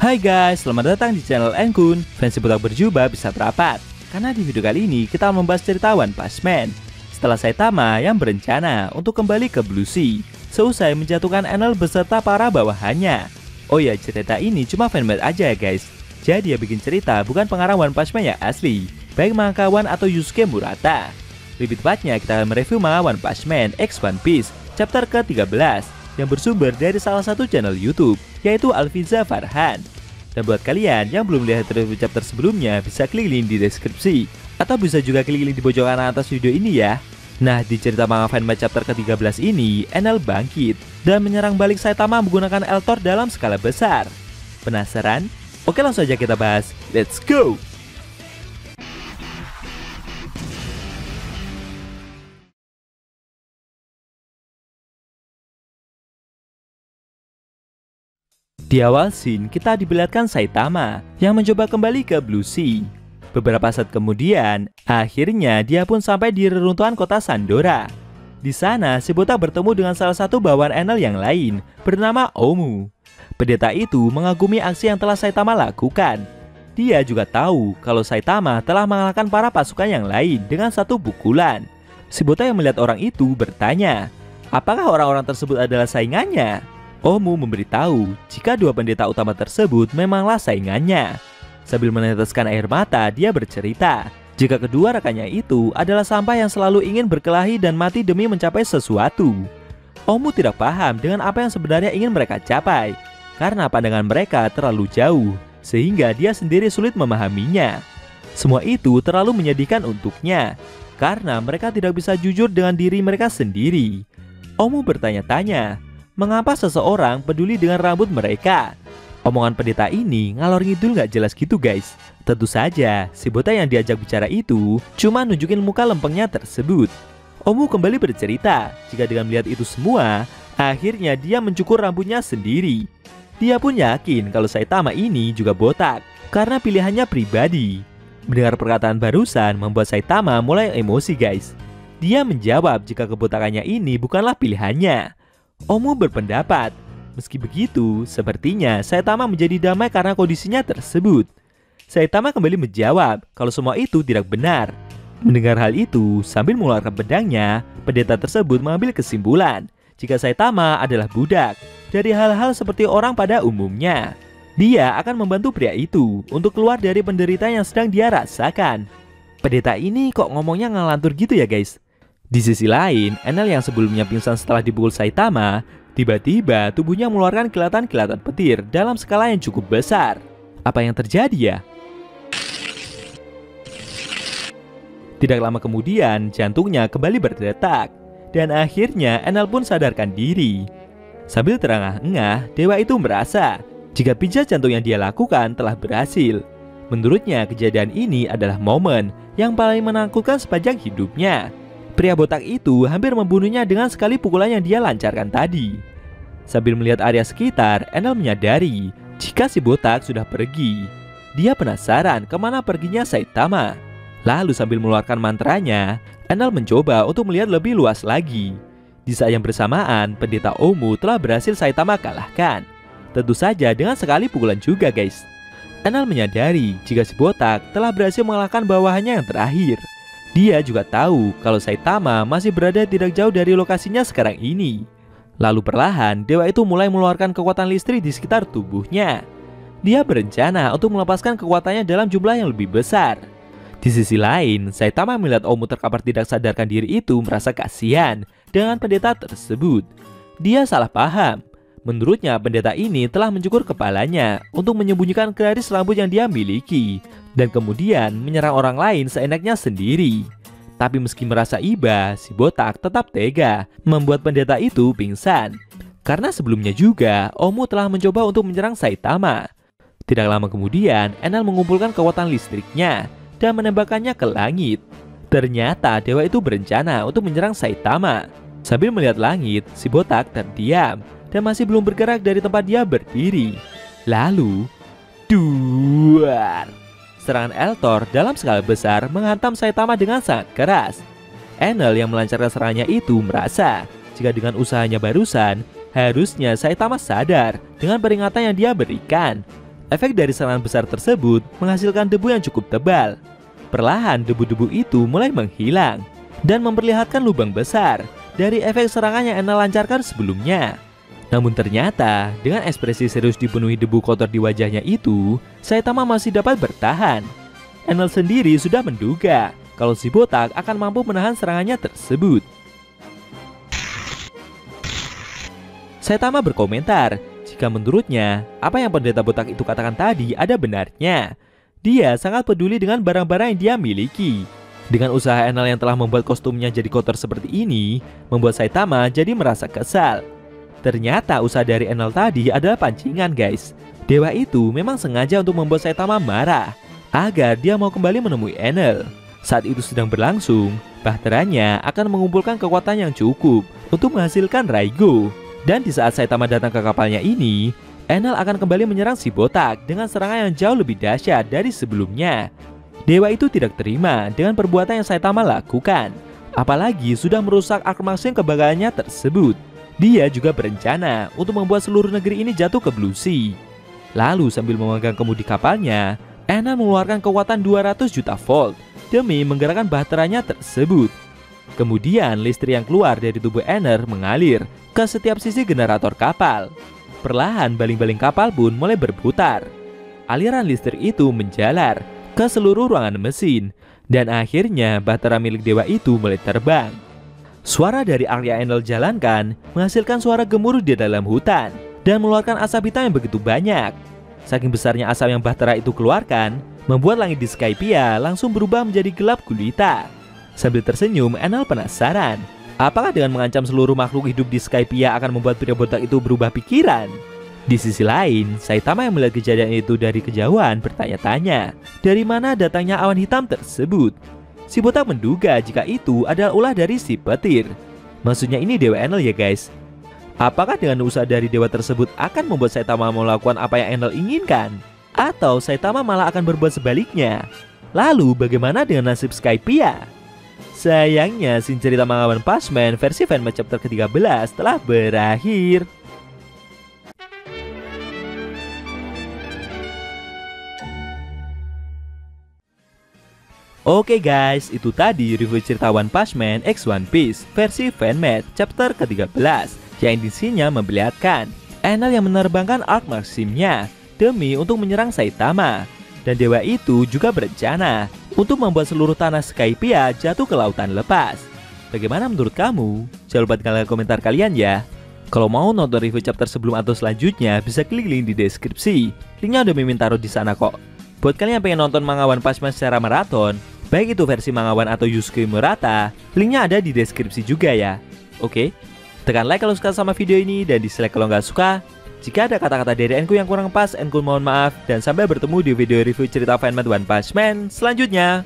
Hai guys, selamat datang di channel Enkun. Fans botak berjubah bisa terapat, karena di video kali ini kita akan membahas cerita One Punch Man. Setelah Saitama yang berencana untuk kembali ke Blue Sea seusai menjatuhkan Enel beserta para bawahannya. Oh ya, cerita ini cuma fanmade aja ya guys. Jadi dia bikin cerita bukan pengarang One Punch Man yang asli, baik mangakawan atau Yusuke Murata. Lebih tepatnya kita akan mereview manga One Punch Man X One Piece chapter ke-13 yang bersumber dari salah satu channel YouTube, yaitu Alfiza Farhan. Dan buat kalian yang belum lihat review chapter sebelumnya, bisa klik link di deskripsi, atau bisa juga klik link di pojok kanan atas video ini ya. Nah, di cerita manga fanmade chapter ke-13 ini, Enel bangkit dan menyerang balik Saitama menggunakan Eltor dalam skala besar. Penasaran? Oke, langsung aja kita bahas. Let's go! Di awal scene, kita diperlihatkan Saitama yang mencoba kembali ke Blue Sea. Beberapa saat kemudian, akhirnya dia pun sampai di reruntuhan kota Sandora. Di sana, si botak bertemu dengan salah satu bawahan Enel yang lain, bernama Omu. Pendeta itu mengagumi aksi yang telah Saitama lakukan. Dia juga tahu kalau Saitama telah mengalahkan para pasukan yang lain dengan satu pukulan. Si botak yang melihat orang itu bertanya, apakah orang-orang tersebut adalah saingannya? Omu memberitahu jika dua pendeta utama tersebut memanglah saingannya. Sambil meneteskan air mata, dia bercerita jika kedua rekannya itu adalah sampah yang selalu ingin berkelahi dan mati demi mencapai sesuatu. Omu tidak paham dengan apa yang sebenarnya ingin mereka capai, karena pandangan mereka terlalu jauh, sehingga dia sendiri sulit memahaminya. Semua itu terlalu menyedihkan untuknya, karena mereka tidak bisa jujur dengan diri mereka sendiri. Omu bertanya-tanya, mengapa seseorang peduli dengan rambut mereka? Omongan pendeta ini ngalor ngidul gak jelas gitu guys. Tentu saja, si botak yang diajak bicara itu cuma nunjukin muka lempengnya tersebut. Omu kembali bercerita jika dengan melihat itu semua, akhirnya dia mencukur rambutnya sendiri. Dia pun yakin kalau Saitama ini juga botak, karena pilihannya pribadi. Mendengar perkataan barusan membuat Saitama mulai emosi guys. Dia menjawab jika kebotakannya ini bukanlah pilihannya. Omu berpendapat, meski begitu, sepertinya Saitama menjadi damai karena kondisinya tersebut. Saitama kembali menjawab kalau semua itu tidak benar. Mendengar hal itu, sambil mengeluarkan pedangnya, pendeta tersebut mengambil kesimpulan jika Saitama adalah budak dari hal-hal seperti orang pada umumnya. Dia akan membantu pria itu untuk keluar dari penderitaan yang sedang dia rasakan. Pendeta ini kok ngomongnya ngelantur gitu ya guys. Di sisi lain, Enel yang sebelumnya pingsan setelah dipukul Saitama, tiba-tiba tubuhnya mengeluarkan kilatan-kilatan petir dalam skala yang cukup besar. Apa yang terjadi ya? Tidak lama kemudian, jantungnya kembali berdetak, dan akhirnya Enel pun sadarkan diri. Sambil terengah-engah, dewa itu merasa jika pijat jantung yang dia lakukan telah berhasil. Menurutnya, kejadian ini adalah momen yang paling menakutkan sepanjang hidupnya. Pria botak itu hampir membunuhnya dengan sekali pukulan yang dia lancarkan tadi. Sambil melihat area sekitar, Enel menyadari jika si botak sudah pergi. Dia penasaran kemana perginya Saitama. Lalu sambil mengeluarkan mantranya, Enel mencoba untuk melihat lebih luas lagi. Di saat yang bersamaan, pendeta Omu telah berhasil Saitama kalahkan. Tentu saja dengan sekali pukulan juga guys. Enel menyadari jika si botak telah berhasil mengalahkan bawahannya yang terakhir. Dia juga tahu kalau Saitama masih berada tidak jauh dari lokasinya sekarang ini. Lalu perlahan, dewa itu mulai mengeluarkan kekuatan listrik di sekitar tubuhnya. Dia berencana untuk melepaskan kekuatannya dalam jumlah yang lebih besar. Di sisi lain, Saitama melihat Omu terkapar tidak sadarkan diri itu merasa kasihan dengan pendeta tersebut. Dia salah paham. Menurutnya, pendeta ini telah mencukur kepalanya untuk menyembunyikan garis rambut yang dia miliki, dan kemudian menyerang orang lain seenaknya sendiri. Tapi meski merasa iba, si botak tetap tega membuat pendeta itu pingsan. Karena sebelumnya juga, Omu telah mencoba untuk menyerang Saitama. Tidak lama kemudian, Enel mengumpulkan kekuatan listriknya dan menembakkannya ke langit. Ternyata dewa itu berencana untuk menyerang Saitama. Sambil melihat langit, si botak terdiam dan masih belum bergerak dari tempat dia berdiri. Lalu, duar! Serangan Eltor dalam skala besar menghantam Saitama dengan sangat keras. Enel yang melancarkan serangannya itu merasa jika dengan usahanya barusan, harusnya Saitama sadar dengan peringatan yang dia berikan. Efek dari serangan besar tersebut menghasilkan debu yang cukup tebal. Perlahan debu-debu itu mulai menghilang dan memperlihatkan lubang besar dari efek serangan yang Enel lancarkan sebelumnya. Namun ternyata dengan ekspresi serius dipenuhi debu kotor di wajahnya itu, Saitama masih dapat bertahan. Enel sendiri sudah menduga kalau si botak akan mampu menahan serangannya tersebut. Saitama berkomentar jika menurutnya apa yang pendeta botak itu katakan tadi ada benarnya. Dia sangat peduli dengan barang-barang yang dia miliki. Dengan usaha Enel yang telah membuat kostumnya jadi kotor seperti ini, membuat Saitama jadi merasa kesal. Ternyata usaha dari Enel tadi adalah pancingan guys. Dewa itu memang sengaja untuk membuat Saitama marah agar dia mau kembali menemui Enel. Saat itu sedang berlangsung, bahteranya akan mengumpulkan kekuatan yang cukup untuk menghasilkan Raigo. Dan di saat Saitama datang ke kapalnya ini, Enel akan kembali menyerang si botak dengan serangan yang jauh lebih dahsyat dari sebelumnya. Dewa itu tidak terima dengan perbuatan yang Saitama lakukan, apalagi sudah merusak Arc-Maxim kebanggaannya tersebut. Dia juga berencana untuk membuat seluruh negeri ini jatuh ke Blue Sea. Lalu sambil memegang kemudi kapalnya, Enel mengeluarkan kekuatan 200 juta volt demi menggerakkan bahteranya tersebut. Kemudian listrik yang keluar dari tubuh Enel mengalir ke setiap sisi generator kapal. Perlahan baling-baling kapal pun mulai berputar. Aliran listrik itu menjalar ke seluruh ruangan mesin, dan akhirnya bahtera milik dewa itu mulai terbang. Suara dari arc yang Enel jalankan menghasilkan suara gemuruh di dalam hutan dan mengeluarkan asap hitam yang begitu banyak. Saking besarnya asap yang bahtera itu keluarkan, membuat langit di Skypiea langsung berubah menjadi gelap gulita. Sambil tersenyum, Enel penasaran, apakah dengan mengancam seluruh makhluk hidup di Skypiea akan membuat pria botak itu berubah pikiran? Di sisi lain, Saitama yang melihat kejadian itu dari kejauhan bertanya-tanya, dari mana datangnya awan hitam tersebut? Si botak menduga jika itu adalah ulah dari si petir. Maksudnya ini Dewa Enel ya guys. Apakah dengan usaha dari dewa tersebut akan membuat Saitama melakukan apa yang Enel inginkan? Atau Saitama malah akan berbuat sebaliknya? Lalu bagaimana dengan nasib Skypiea? Sayangnya scene cerita manga One Punch Man versi fanmade chapter ke-13 telah berakhir. Oke guys, itu tadi review cerita One Punch Man X One Piece versi fanmade chapter ke-13 yang intinya memperlihatkan Enel yang menerbangkan Arc-Maximnya demi untuk menyerang Saitama. Dan dewa itu juga berencana untuk membuat seluruh tanah Skypiea jatuh ke lautan lepas. Bagaimana menurut kamu? Jangan lupa tinggalkan komentar kalian ya. Kalau mau nonton review chapter sebelum atau selanjutnya, bisa klik link di deskripsi. Linknya udah Mimin taruh di sana kok. Buat kalian yang pengen nonton manga One Punch Man secara maraton, baik itu versi manga One atau Yusuke Murata, linknya ada di deskripsi juga ya. Oke? Tekan like kalau suka sama video ini dan dislike kalau nggak suka. Jika ada kata-kata dari Enku yang kurang pas, Enku mohon maaf. Dan sampai bertemu di video review cerita fanmade One Punch Man selanjutnya.